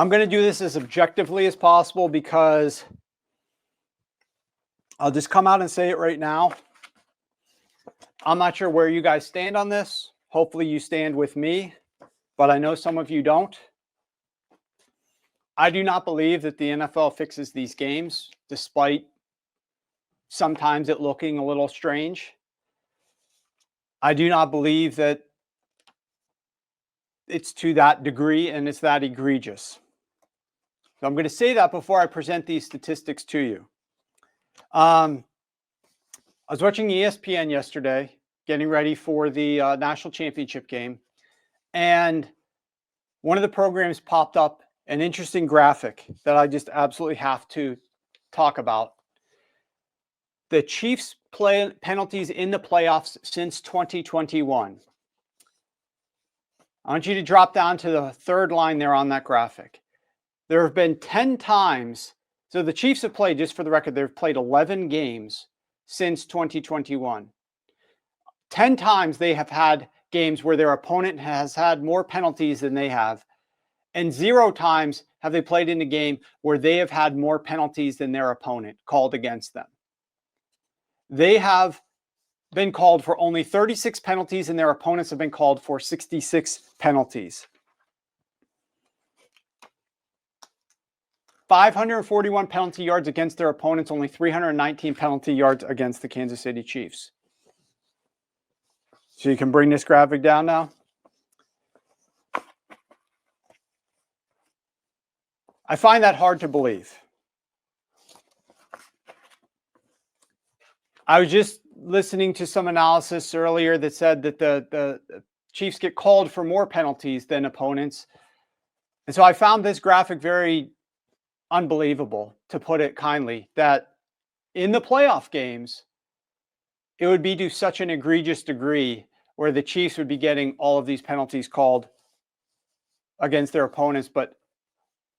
I'm going to do this as objectively as possible because I'll just come out and say it right now. I'm not sure where you guys stand on this. Hopefully you stand with me, but I know some of you don't. I do not believe that the NFL fixes these games, despite sometimes it looking a little strange. I do not believe that it's to that degree and it's that egregious. So I'm going to say that before I present these statistics to you. I was watching ESPN yesterday, getting ready for the national championship game, and one of the programs popped up an interesting graphic that I just absolutely have to talk about. The Chiefs' penalties in the playoffs since 2021. I want you to drop down to the third line there on that graphic. There have been 10 times. So the Chiefs have played, just for the record, they've played 11 games since 2021. 10 times they have had games where their opponent has had more penalties than they have. And 0 times have they played in a game where they have had more penalties than their opponent called against them. They have been called for only 36 penalties, and their opponents have been called for 66 penalties. 541 penalty yards against their opponents, only 319 penalty yards against the Kansas City Chiefs. So you can bring this graphic down now. I find that hard to believe. I was just listening to some analysis earlier that said that the Chiefs get called for more penalties than opponents. And so I found this graphic very unbelievable, to put it kindly, that in the playoff games, it would be to such an egregious degree where the Chiefs would be getting all of these penalties called against their opponents, but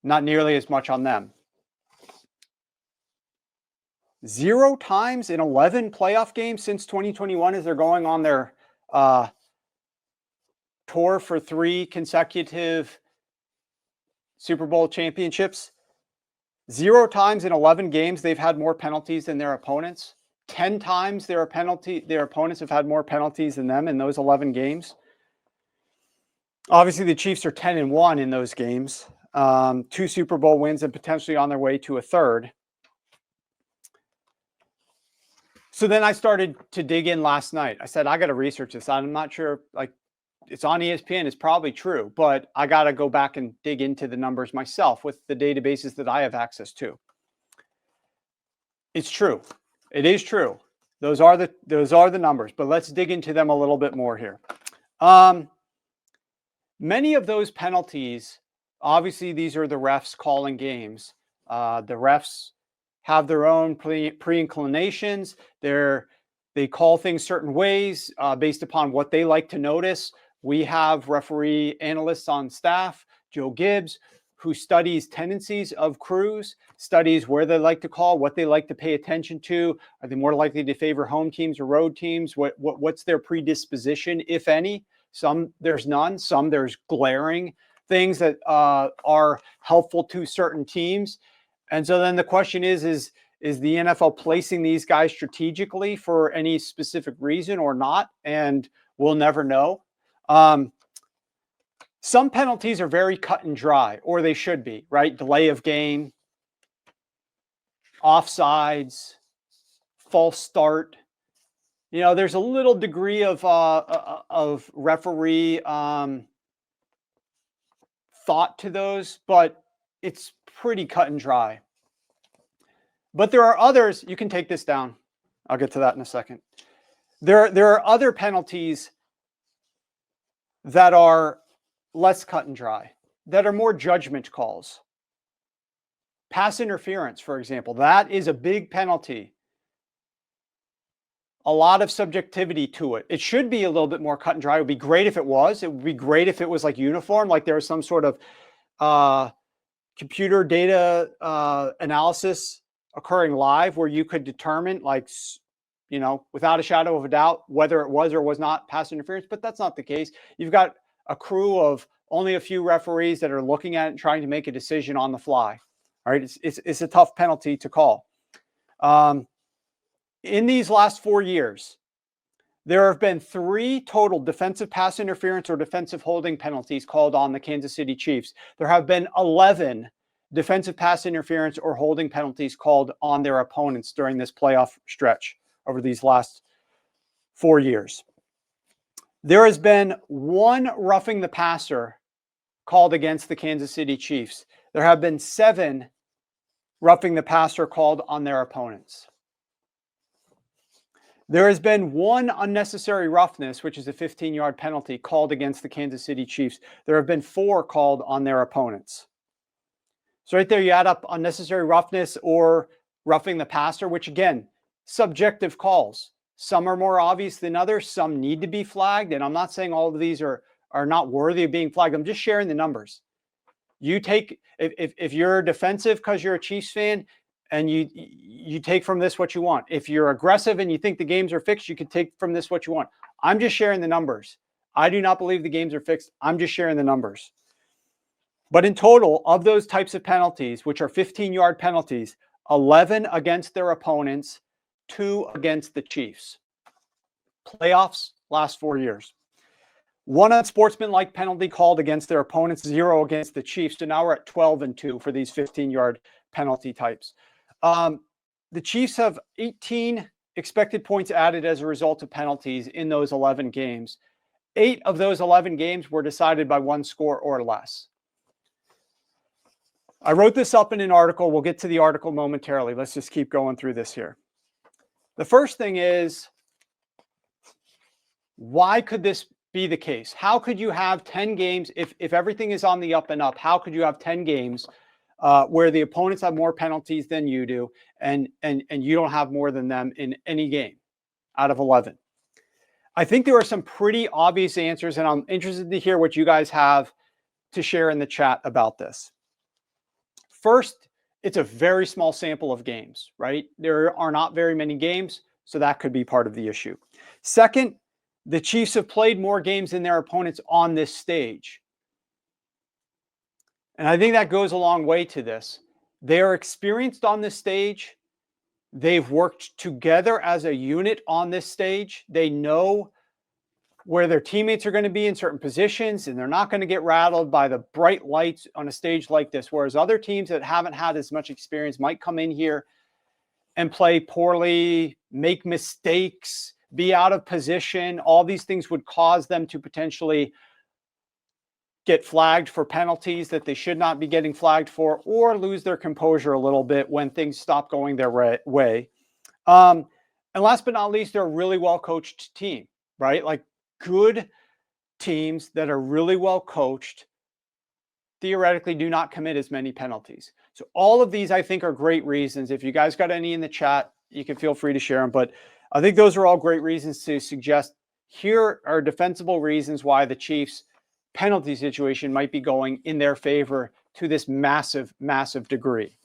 not nearly as much on them. 0 times in 11 playoff games since 2021 as they're going on their tour for 3 consecutive Super Bowl championships. 0 times in 11 games they've had more penalties than their opponents. 10 times their opponents have had more penalties than them in those 11 games. Obviously, the Chiefs are 10-1 in those games. 2 Super Bowl wins and potentially on their way to a third. So then I started to dig in last night. I said, I got to research this. I'm not sure, like, it's on ESPN. It's probably true, but I got to go back and dig into the numbers myself with the databases that I have access to. It's true. It is true. Those are the numbers, but let's dig into them a little bit more here. Many of those penalties, obviously, these are the refs calling games. The refs have their own pre-inclinations. They call things certain ways based upon what they like to notice. We have referee analysts on staff, Joe Gibbs, who studies tendencies of crews, studies where they like to call, what they like to pay attention to. Are they more likely to favor home teams or road teams? What's their predisposition, if any? Some there's none. Some there's glaring things that are helpful to certain teams. And so then the question is the NFL placing these guys strategically for any specific reason or not? And we'll never know. Some penalties are very cut and dry, or they should be, right? Delay of game, offsides, false start. You know, there's a little degree of referee thought to those, but it's pretty cut and dry. But there are others. You can take this down. I'll get to that in a second. There are other penalties that are less cut and dry, that are more judgment calls. Pass interference, for example, that is a big penalty. A lot of subjectivity to it. It should be a little bit more cut and dry. It would be great if it was. It would be great if it was like uniform, like there was some sort of computer data analysis occurring live where you could determine, like, you know, without a shadow of a doubt, whether it was or was not pass interference. But that's not the case. You've got a crew of only a few referees that are looking at it and trying to make a decision on the fly. All right, it's a tough penalty to call. In these last 4 years, there have been 3 total defensive pass interference or defensive holding penalties called on the Kansas City Chiefs. There have been 11 defensive pass interference or holding penalties called on their opponents during this playoff stretch over these last 4 years. There has been 1 roughing the passer called against the Kansas City Chiefs. There have been 7 roughing the passer called on their opponents. There has been 1 unnecessary roughness, which is a 15-yard penalty, called against the Kansas City Chiefs. There have been 4 called on their opponents. So right there, you add up unnecessary roughness or roughing the passer, which again, subjective calls. Some are more obvious than others. Some need to be flagged. And I'm not saying all of these are not worthy of being flagged. I'm just sharing the numbers. You take, if you're defensive because you're a Chiefs fan, and you take from this what you want. If you're aggressive and you think the games are fixed, you can take from this what you want. I'm just sharing the numbers. I do not believe the games are fixed. I'm just sharing the numbers. But in total, of those types of penalties, which are 15-yard penalties, 11 against their opponents, 2 against the Chiefs. Playoffs, last 4 years. 1 unsportsmanlike penalty called against their opponents, 0 against the Chiefs. So now we're at 12-2 for these 15-yard penalty types. The Chiefs have 18 expected points added as a result of penalties in those 11 games. 8 of those 11 games were decided by 1 score or less. I wrote this up in an article. We'll get to the article momentarily. Let's just keep going through this here. The first thing is, why could this be the case? How could you have 10 games if everything is on the up and up? How could you have 10 games where the opponents have more penalties than you do, and you don't have more than them in any game out of 11? I think there are some pretty obvious answers, and I'm interested to hear what you guys have to share in the chat about this. First, it's a very small sample of games, right? There are not very many games, so that could be part of the issue. Second, the Chiefs have played more games than their opponents on this stage. And I think that goes a long way to this. They are experienced on this stage. They've worked together as a unit on this stage. They know where their teammates are going to be in certain positions, and they're not going to get rattled by the bright lights on a stage like this. Whereas other teams that haven't had as much experience might come in here and play poorly, make mistakes, be out of position. All these things would cause them to potentially get flagged for penalties that they should not be getting flagged for, or lose their composure a little bit when things stop going their way. And last but not least, they're a really well-coached team, right? Like, good teams that are really well-coached theoretically do not commit as many penalties. So all of these, I think, are great reasons. If you guys got any in the chat, you can feel free to share them. But I think those are all great reasons to suggest here are defensible reasons why the Chiefs' penalty situation might be going in their favor to this massive, massive degree.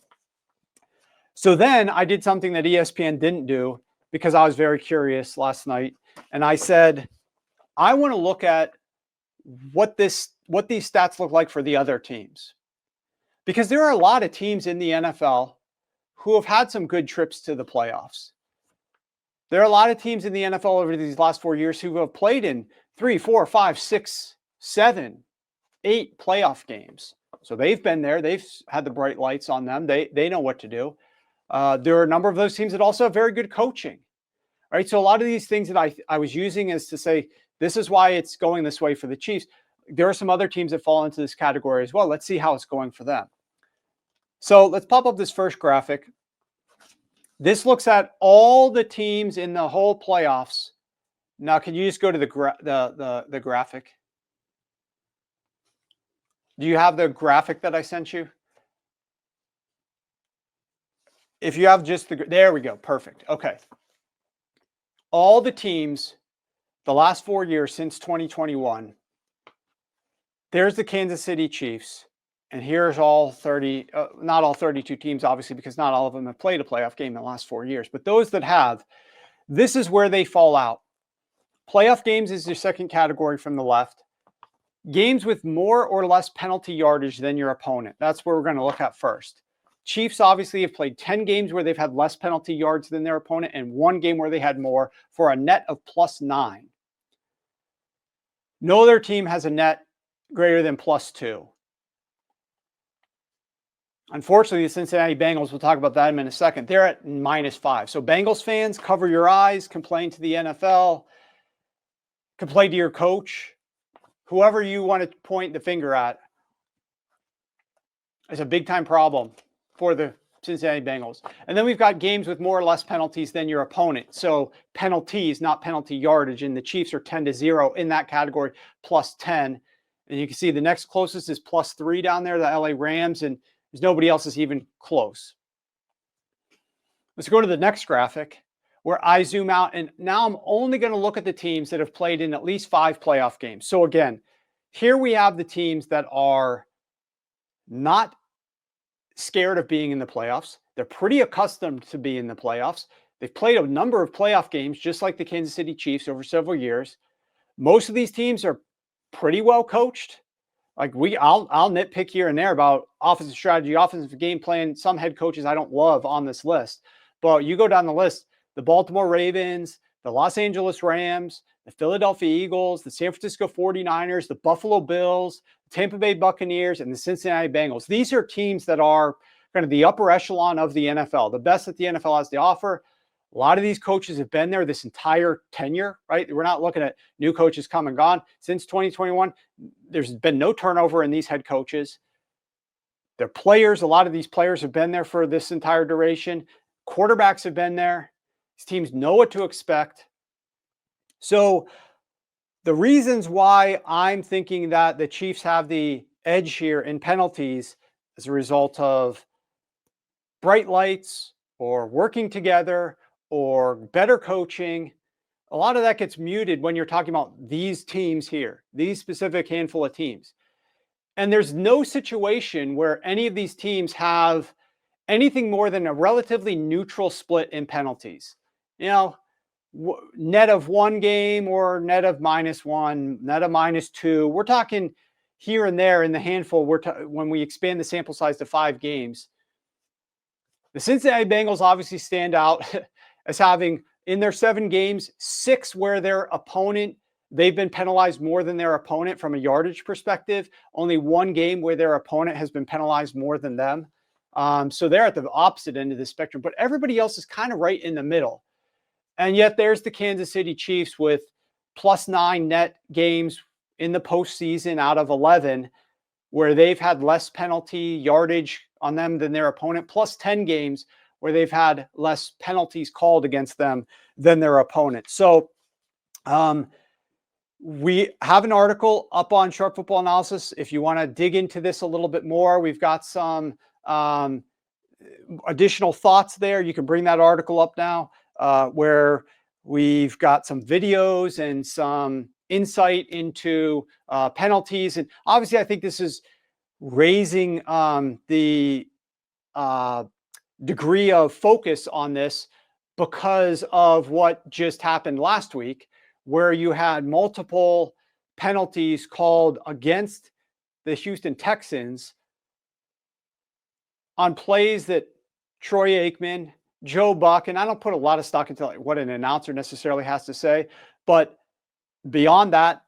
So then I did something that ESPN didn't do because I was very curious last night. And I said, I want to look at what these stats look like for the other teams. Because there are a lot of teams in the NFL who have had some good trips to the playoffs. There are a lot of teams in the NFL over these last 4 years who have played in 3, 4, 5, 6, 7, 8 playoff games. So they've been there. They've had the bright lights on them. They know what to do. There are a number of those teams that also have very good coaching. Right? So a lot of these things that I was using is to say, this is why it's going this way for the Chiefs. There are some other teams that fall into this category as well. Let's see how it's going for them. So let's pop up this first graphic. This looks at all the teams in the whole playoffs. Now, can you just go to the graphic? Do you have the graphic that I sent you? If you have just there we go. Perfect. Okay. All the teams, the last 4 years since 2021, there's the Kansas City Chiefs. And here's all 30, not all 32 teams, obviously, because not all of them have played a playoff game in the last 4 years. But those that have, this is where they fall out. Playoff games is your second category from the left. games with more or less penalty yardage than your opponent. That's where we're going to look at first. Chiefs obviously have played 10 games where they've had less penalty yards than their opponent and 1 game where they had more, for a net of +9. No other team has a net greater than +2. Unfortunately, the Cincinnati Bengals, we'll talk about that in a second, they're at -5. So Bengals fans, cover your eyes, complain to the NFL, complain to your coach, whoever you want to point the finger at. It's a big-time problem for the Cincinnati Bengals. And then we've got games with more or less penalties than your opponent. So penalties, not penalty yardage. And the Chiefs are 10-0 in that category, +10. And you can see the next closest is +3 down there, the LA Rams. And there's nobody else is even close. Let's go to the next graphic where I zoom out. And now I'm only going to look at the teams that have played in at least 5 playoff games. So again, here we have the teams that are not scared of being in the playoffs. They're pretty accustomed to being in the playoffs. They've played a number of playoff games, just like the Kansas City Chiefs, over several years. Most of these teams are pretty well coached. Like I'll nitpick here and there about offensive strategy, offensive game plan. Some head coaches I don't love on this list, but you go down the list: the Baltimore Ravens, the Los Angeles Rams, the Philadelphia Eagles, the San Francisco 49ers, the Buffalo Bills, Tampa Bay Buccaneers, and the Cincinnati Bengals. These are teams that are kind of the upper echelon of the NFL, the best that the NFL has to offer. A lot of these coaches have been there this entire tenure, right? We're not looking at new coaches come and gone. Since 2021, there's been no turnover in these head coaches. Their players, a lot of these players have been there for this entire duration. Quarterbacks have been there. These teams know what to expect. So the reasons why I'm thinking that the Chiefs have the edge here in penalties as a result of bright lights or working together or better coaching, a lot of that gets muted when you're talking about these teams here, these specific handful of teams. And there's no situation where any of these teams have anything more than a relatively neutral split in penalties. You know, net of 1 game or net of -1, net of -2. We're talking here and there in the handful. When we expand the sample size to 5 games. The Cincinnati Bengals obviously stand out as having, in their 7 games, 6 where they've been penalized more than their opponent from a yardage perspective. Only 1 game where their opponent has been penalized more than them. So they're at the opposite end of the spectrum, but everybody else is kind of right in the middle. And yet there's the Kansas City Chiefs with +9 net games in the postseason out of 11, where they've had less penalty yardage on them than their opponent, +10 games where they've had less penalties called against them than their opponent. So we have an article up on Sharp Football Analysis. If you want to dig into this a little bit more, we've got some additional thoughts there. You can bring that article up now, where we've got some videos and some insight into penalties. And obviously, I think this is raising the degree of focus on this because of what just happened last week, where you had multiple penalties called against the Houston Texans on plays that Troy Aikman, Joe Buck, and I don't put a lot of stock into what an announcer necessarily has to say, but beyond that,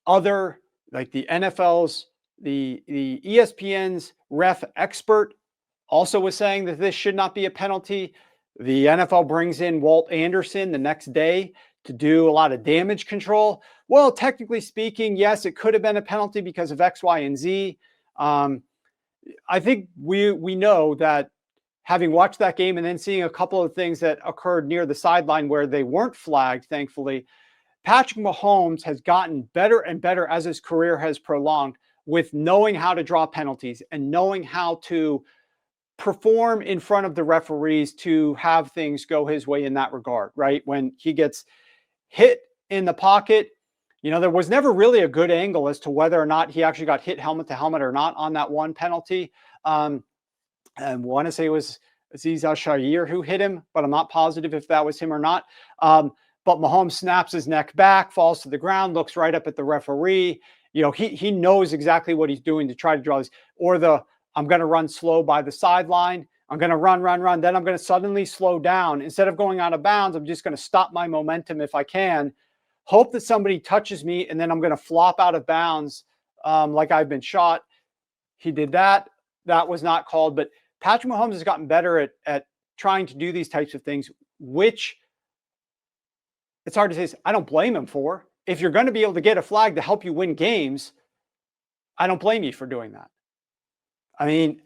other like the NFL's, the ESPN's ref expert also was saying that this should not be a penalty. The NFL brings in Walt Anderson the next day to do a lot of damage control. Well, technically speaking, yes, it could have been a penalty because of X, Y, and Z. I think we know that, having watched that game and then seeing a couple of things that occurred near the sideline where they weren't flagged, thankfully, Patrick Mahomes has gotten better and better as his career has prolonged with knowing how to draw penalties and knowing how to perform in front of the referees to have things go his way in that regard, right? When he gets hit in the pocket, there was never really a good angle as to whether or not he actually got hit helmet to helmet or not on that one penalty. And I want to say it was Aziz Al-Shaair who hit him, but I'm not positive if that was him or not. But Mahomes snaps his neck back, falls to the ground, looks right up at the referee. he knows exactly what he's doing to try to draw this. Or I'm going to run slow by the sideline. I'm going to run. Then I'm going to suddenly slow down. Instead of going out of bounds, I'm just going to stop my momentum if I can. Hope that somebody touches me, and then I'm going to flop out of bounds like I've been shot. He did that. That was not called. But Patrick Mahomes has gotten better at trying to do these types of things, which it's hard to say. I don't blame him for. If you're going to be able to get a flag to help you win games, I don't blame you for doing that. I mean,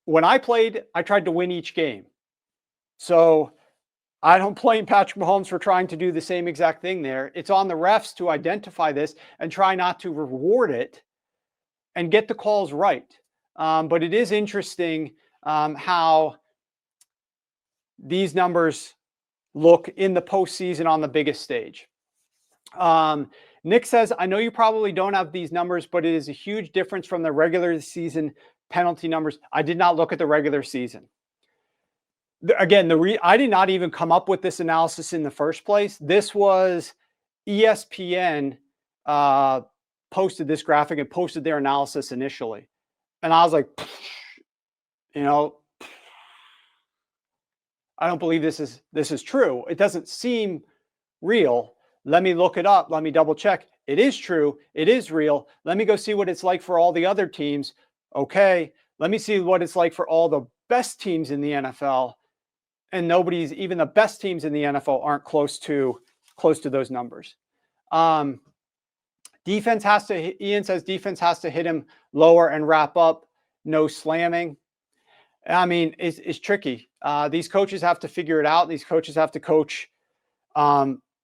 when I played, I tried to win each game. So I don't blame Patrick Mahomes for trying to do the same exact thing there. It's on the refs to identify this and try not to reward it and get the calls right. But it is interesting how these numbers look in the postseason on the biggest stage. Nick says, I know you probably don't have these numbers, but it is a huge difference from the regular season penalty numbers. I did not look at the regular season. Again, I did not even come up with this analysis in the first place. This was ESPN posted this graphic and posted their analysis initially. And I was like, I don't believe this is true. It doesn't seem real. Let me look it up. Let me double check. It is true. It is real. Let me go see what it's like for all the other teams. Okay. Let me see what it's like for all the best teams in the NFL. And even the best teams in the NFL aren't close to those numbers. Ian says defense has to hit him lower and wrap up. No slamming. I mean, it's tricky. These coaches have to figure it out. These coaches have to coach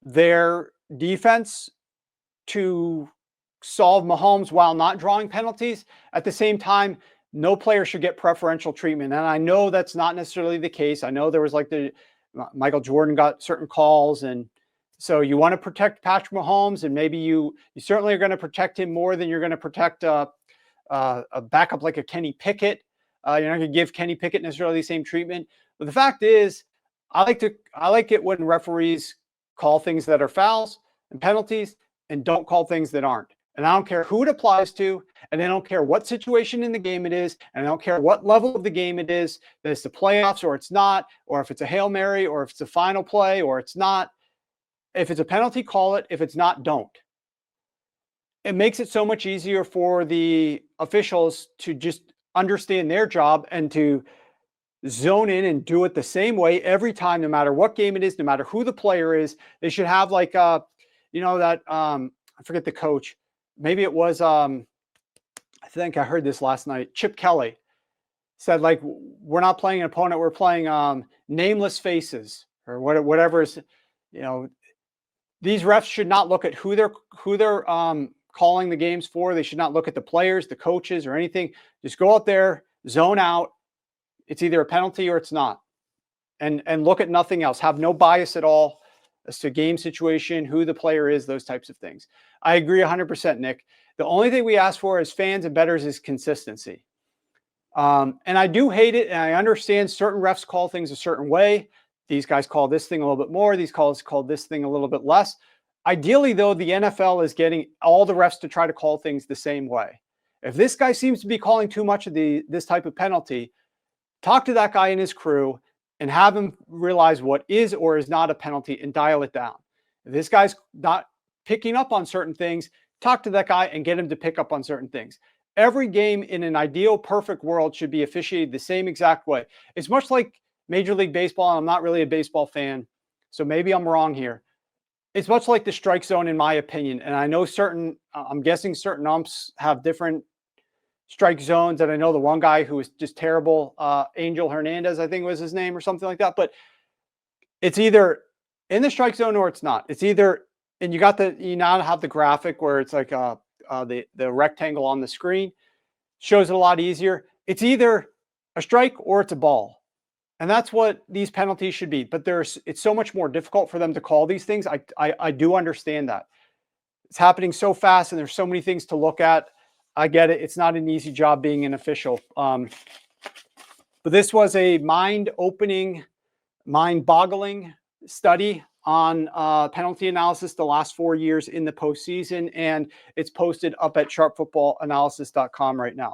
their defense to solve Mahomes while not drawing penalties. At the same time, no player should get preferential treatment. And I know that's not necessarily the case. I know there was Michael Jordan got certain calls. And so you want to protect Patrick Mahomes, and maybe you certainly are going to protect him more than you're going to protect a backup like a Kenny Pickett. You're not going to give Kenny Pickett necessarily the same treatment. But the fact is, I like it when referees call things that are fouls and penalties and don't call things that aren't. And I don't care who it applies to, and I don't care what situation in the game it is, and I don't care what level of the game it is, that it's the playoffs or it's not, or if it's a Hail Mary, or if it's a final play or it's not. If it's a penalty, call it. If it's not, don't. It makes it so much easier for the officials to just understand their job and to zone in and do it the same way every time, no matter what game it is, no matter who the player is. They should have I forget the coach. Maybe it was, I think I heard this last night. Chip Kelly said, we're not playing an opponent. We're playing nameless faces or whatever is, these refs should not look at who they're calling the games for. They should not look at the players, the coaches, or anything. Just go out there, zone out. It's either a penalty or it's not. And look at nothing else. Have no bias at all as to game situation, who the player is, those types of things. I agree 100%, Nick. The only thing we ask for as fans and bettors is consistency. And I do hate it, and I understand certain refs call things a certain way. These guys call this thing a little bit more. These calls call this thing a little bit less. Ideally, though, the NFL is getting all the refs to try to call things the same way. If this guy seems to be calling too much of this type of penalty, talk to that guy and his crew and have him realize what is or is not a penalty and dial it down. If this guy's not picking up on certain things, talk to that guy and get him to pick up on certain things. Every game in an ideal, perfect world should be officiated the same exact way. It's much like Major League Baseball, and I'm not really a baseball fan, so maybe I'm wrong here. It's much like the strike zone, in my opinion. And I know I'm guessing certain umps have different strike zones. And I know the one guy who was just terrible, Angel Hernandez, I think was his name or something like that. But it's either in the strike zone or it's not. It's either, and you now have the graphic where it's like the rectangle on the screen shows it a lot easier. It's either a strike or it's a ball. And that's what these penalties should be. But it's so much more difficult for them to call these things. I do understand that. It's happening so fast and there's so many things to look at. I get it. It's not an easy job being an official. But this was a mind-opening, mind-boggling study on penalty analysis the last 4 years in the postseason, and it's posted up at sharpfootballanalysis.com right now.